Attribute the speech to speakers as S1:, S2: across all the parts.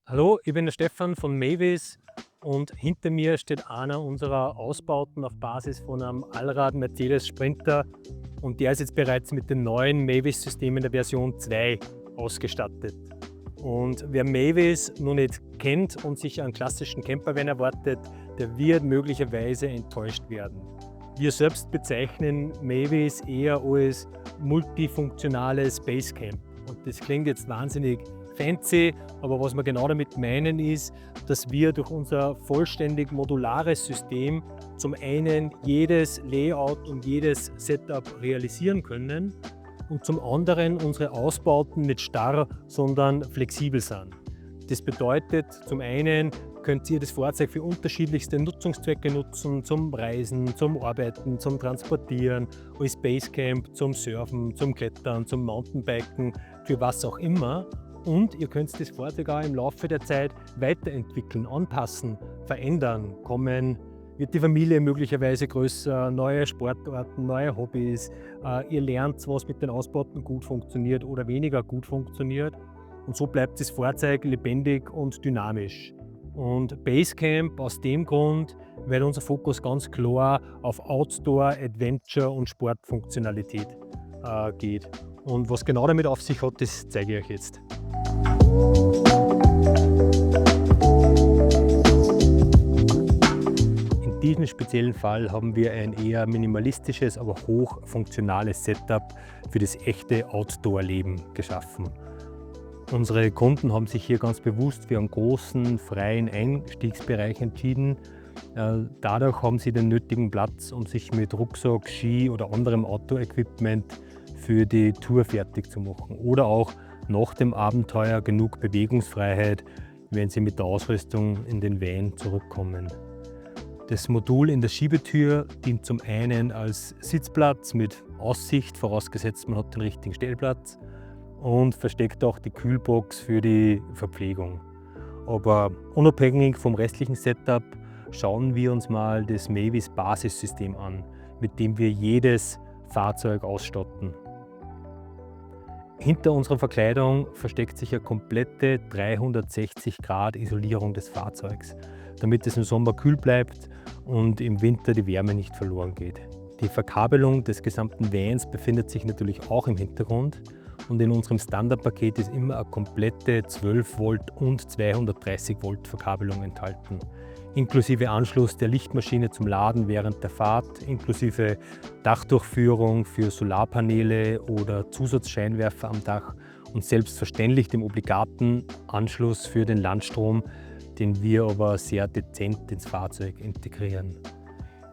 S1: Hallo, ich bin der Stefan von Mavis und hinter mir steht einer unserer Ausbauten auf Basis von einem Allrad Mercedes Sprinter und der ist jetzt bereits mit dem neuen Mavis-System in der Version 2 ausgestattet. Und wer Mavis noch nicht kennt und sich einen klassischen Campervan erwartet, der wird möglicherweise enttäuscht werden. Wir selbst bezeichnen Mavis eher als multifunktionales Basecamp. Und das klingt jetzt wahnsinnig fancy, aber was wir genau damit meinen ist, dass wir durch unser vollständig modulares System zum einen jedes Layout und jedes Setup realisieren können und zum anderen unsere Ausbauten nicht starr, sondern flexibel sind. Das bedeutet, zum einen könnt ihr das Fahrzeug für unterschiedlichste Nutzungszwecke nutzen, zum Reisen, zum Arbeiten, zum Transportieren, als Basecamp, zum Surfen, zum Klettern, zum Mountainbiken, für was auch immer. Und ihr könnt das Fahrzeug auch im Laufe der Zeit weiterentwickeln, anpassen, verändern. Wird die Familie möglicherweise größer, neue Sportarten, neue Hobbys. Ihr lernt, was mit den Ausbauten gut funktioniert oder weniger gut funktioniert. Und so bleibt das Fahrzeug lebendig und dynamisch. Und Basecamp aus dem Grund, weil unser Fokus ganz klar auf Outdoor, Adventure und Sportfunktionalität geht. Und was genau damit auf sich hat, das zeige ich euch jetzt. In diesem speziellen Fall haben wir ein eher minimalistisches, aber hochfunktionales Setup für das echte Outdoor-Leben geschaffen. Unsere Kunden haben sich hier ganz bewusst für einen großen, freien Einstiegsbereich entschieden. Dadurch haben sie den nötigen Platz, um sich mit Rucksack, Ski oder anderem Outdoor-Equipment für die Tour fertig zu machen. Oder auch nach dem Abenteuer genug Bewegungsfreiheit, wenn sie mit der Ausrüstung in den Van zurückkommen. Das Modul in der Schiebetür dient zum einen als Sitzplatz mit Aussicht, vorausgesetzt man hat den richtigen Stellplatz, und versteckt auch die Kühlbox für die Verpflegung. Aber unabhängig vom restlichen Setup schauen wir uns mal das Mavis Basissystem an, mit dem wir jedes Fahrzeug ausstatten. Hinter unserer Verkleidung versteckt sich eine komplette 360 Grad Isolierung des Fahrzeugs, damit es im Sommer kühl bleibt und im Winter die Wärme nicht verloren geht. Die Verkabelung des gesamten Vans befindet sich natürlich auch im Hintergrund und in unserem Standardpaket ist immer eine komplette 12 Volt und 230 Volt Verkabelung enthalten. Inklusive Anschluss der Lichtmaschine zum Laden während der Fahrt, inklusive Dachdurchführung für Solarpaneele oder Zusatzscheinwerfer am Dach und selbstverständlich dem obligaten Anschluss für den Landstrom, den wir aber sehr dezent ins Fahrzeug integrieren.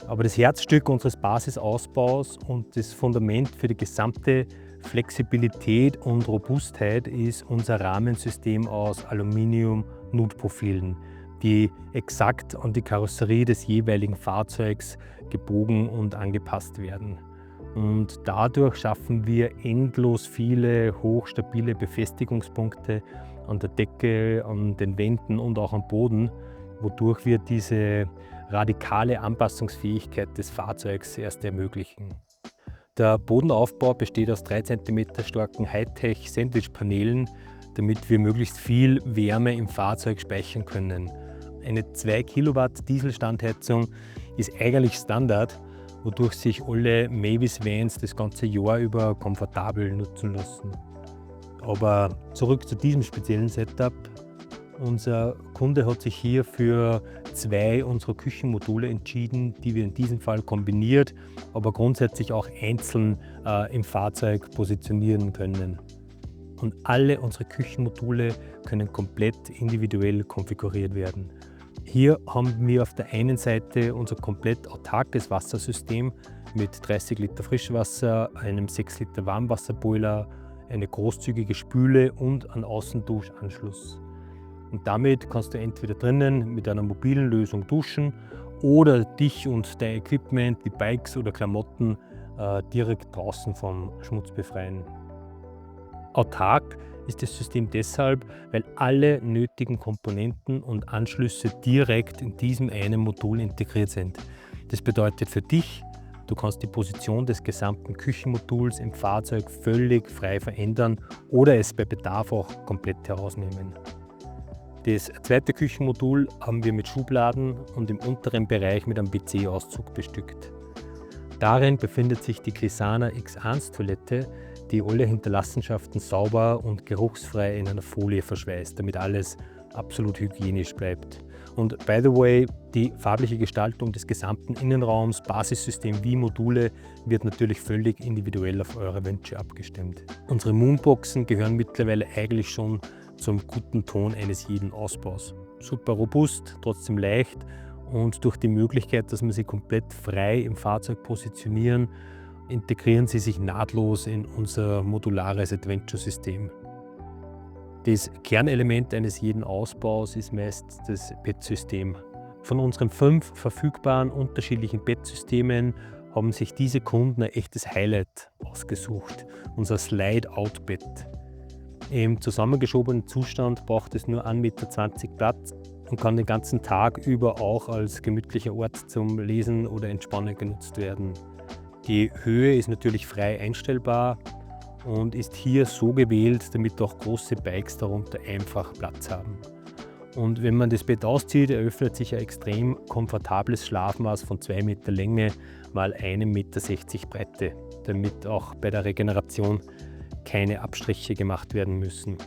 S1: Aber das Herzstück unseres Basisausbaus und das Fundament für die gesamte Flexibilität und Robustheit ist unser Rahmensystem aus Aluminium-Nutprofilen, die exakt an die Karosserie des jeweiligen Fahrzeugs gebogen und angepasst werden. Und dadurch schaffen wir endlos viele hochstabile Befestigungspunkte an der Decke, an den Wänden und auch am Boden, wodurch wir diese radikale Anpassungsfähigkeit des Fahrzeugs erst ermöglichen. Der Bodenaufbau besteht aus 3 cm starken Hightech-Sandwich-Paneelen, damit wir möglichst viel Wärme im Fahrzeug speichern können. Eine 2 Kilowatt Dieselstandheizung ist eigentlich Standard, wodurch sich alle Mavis Vans das ganze Jahr über komfortabel nutzen lassen. Aber zurück zu diesem speziellen Setup. Unser Kunde hat sich hier für 2 unserer Küchenmodule entschieden, die wir in diesem Fall kombiniert, aber grundsätzlich auch einzeln im Fahrzeug positionieren können. Und alle unsere Küchenmodule können komplett individuell konfiguriert werden. Hier haben wir auf der einen Seite unser komplett autarkes Wassersystem mit 30 Liter Frischwasser, einem 6 Liter Warmwasserboiler, eine großzügige Spüle und einen Außenduschanschluss. Und damit kannst du entweder drinnen mit einer mobilen Lösung duschen oder dich und dein Equipment wie Bikes oder Klamotten direkt draußen vom Schmutz befreien. Autark ist das System deshalb, weil alle nötigen Komponenten und Anschlüsse direkt in diesem einen Modul integriert sind. Das bedeutet für dich, du kannst die Position des gesamten Küchenmoduls im Fahrzeug völlig frei verändern oder es bei Bedarf auch komplett herausnehmen. Das zweite Küchenmodul haben wir mit Schubladen und im unteren Bereich mit einem WC-Auszug bestückt. Darin befindet sich die Glissana X1-Toilette, die alle Hinterlassenschaften sauber und geruchsfrei in einer Folie verschweißt, damit alles absolut hygienisch bleibt. Und by the way, die farbliche Gestaltung des gesamten Innenraums, Basissystem wie Module, wird natürlich völlig individuell auf eure Wünsche abgestimmt. Unsere Moonboxen gehören mittlerweile eigentlich schon zum guten Ton eines jeden Ausbaus. Super robust, trotzdem leicht und durch die Möglichkeit, dass wir sie komplett frei im Fahrzeug positionieren, integrieren sie sich nahtlos in unser modulares Adventure-System. Das Kernelement eines jeden Ausbaus ist meist das Bettsystem. Von unseren 5 verfügbaren unterschiedlichen Bettsystemen haben sich diese Kunden ein echtes Highlight ausgesucht, unser Slide-Out-Bett. Im zusammengeschobenen Zustand braucht es nur 1,20 Meter Platz und kann den ganzen Tag über auch als gemütlicher Ort zum Lesen oder Entspannen genutzt werden. Die Höhe ist natürlich frei einstellbar und ist hier so gewählt, damit auch große Bikes darunter einfach Platz haben. Und wenn man das Bett auszieht, eröffnet sich ein extrem komfortables Schlafmaß von 2 Meter Länge mal 1,60 Meter Breite, damit auch bei der Regeneration keine Abstriche gemacht werden müssen.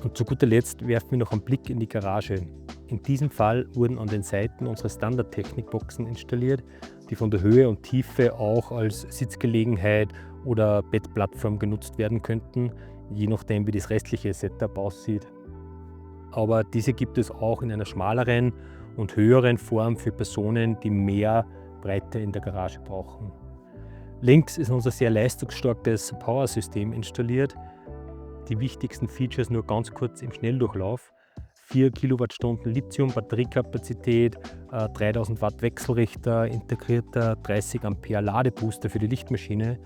S1: Und zu guter Letzt werfen wir noch einen Blick in die Garage. In diesem Fall wurden an den Seiten unsere Standard-Technik-Boxen installiert, die von der Höhe und Tiefe auch als Sitzgelegenheit oder Bettplattform genutzt werden könnten, je nachdem wie das restliche Setup aussieht. Aber diese gibt es auch in einer schmaleren und höheren Form für Personen, die mehr Breite in der Garage brauchen. Links ist unser sehr leistungsstarkes Power-System installiert. Die wichtigsten Features nur ganz kurz im Schnelldurchlauf. 4 Kilowattstunden Lithium-Batteriekapazität, 3000 Watt Wechselrichter, integrierter 30 Ampere Ladebooster für die Lichtmaschine,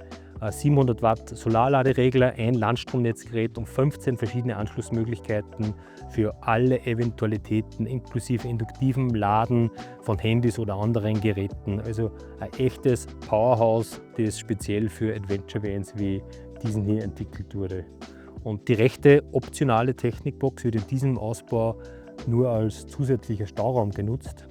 S1: 700 Watt Solarladeregler, ein Landstromnetzgerät und 15 verschiedene Anschlussmöglichkeiten für alle Eventualitäten inklusive induktivem Laden von Handys oder anderen Geräten. Also ein echtes Powerhouse, das speziell für Adventure-Vans wie diesen hier entwickelt wurde. Und die rechte optionale Technikbox wird in diesem Ausbau nur als zusätzlicher Stauraum genutzt.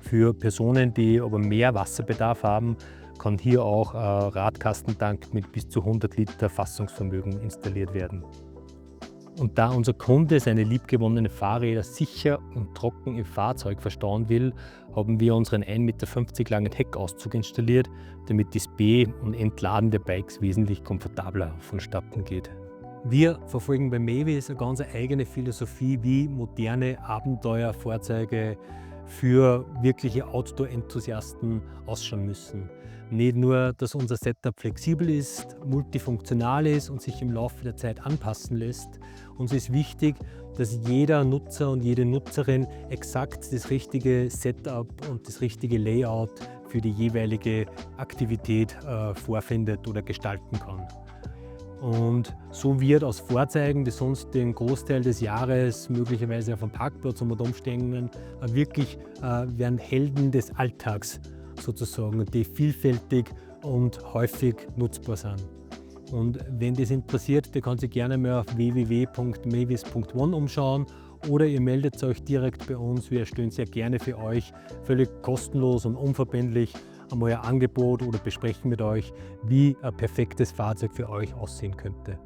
S1: Für Personen, die aber mehr Wasserbedarf haben, kann hier auch ein Radkastentank mit bis zu 100 Liter Fassungsvermögen installiert werden. Und da unser Kunde seine liebgewonnenen Fahrräder sicher und trocken im Fahrzeug verstauen will, haben wir unseren 1,50 Meter langen Heckauszug installiert, damit das Be- und Entladen der Bikes wesentlich komfortabler vonstatten geht. Wir verfolgen bei Mavies eine ganz eigene Philosophie, wie moderne Abenteuerfahrzeuge für wirkliche Outdoor-Enthusiasten ausschauen müssen. Nicht nur, dass unser Setup flexibel ist, multifunktional ist und sich im Laufe der Zeit anpassen lässt. Uns ist wichtig, dass jeder Nutzer und jede Nutzerin exakt das richtige Setup und das richtige Layout für die jeweilige Aktivität vorfindet oder gestalten kann. Und so wird aus Fahrzeugen, die sonst den Großteil des Jahres möglicherweise auf einem Parkplatz unter Umständen wirklich werden Helden des Alltags sozusagen, die vielfältig und häufig nutzbar sind. Und wenn das interessiert, der kann sich gerne mal auf www.mavies.one umschauen oder ihr meldet euch direkt bei uns. Wir erstellen sehr gerne für euch völlig kostenlos und unverbindlich einmal ein Angebot oder besprechen mit euch, wie ein perfektes Fahrzeug für euch aussehen könnte.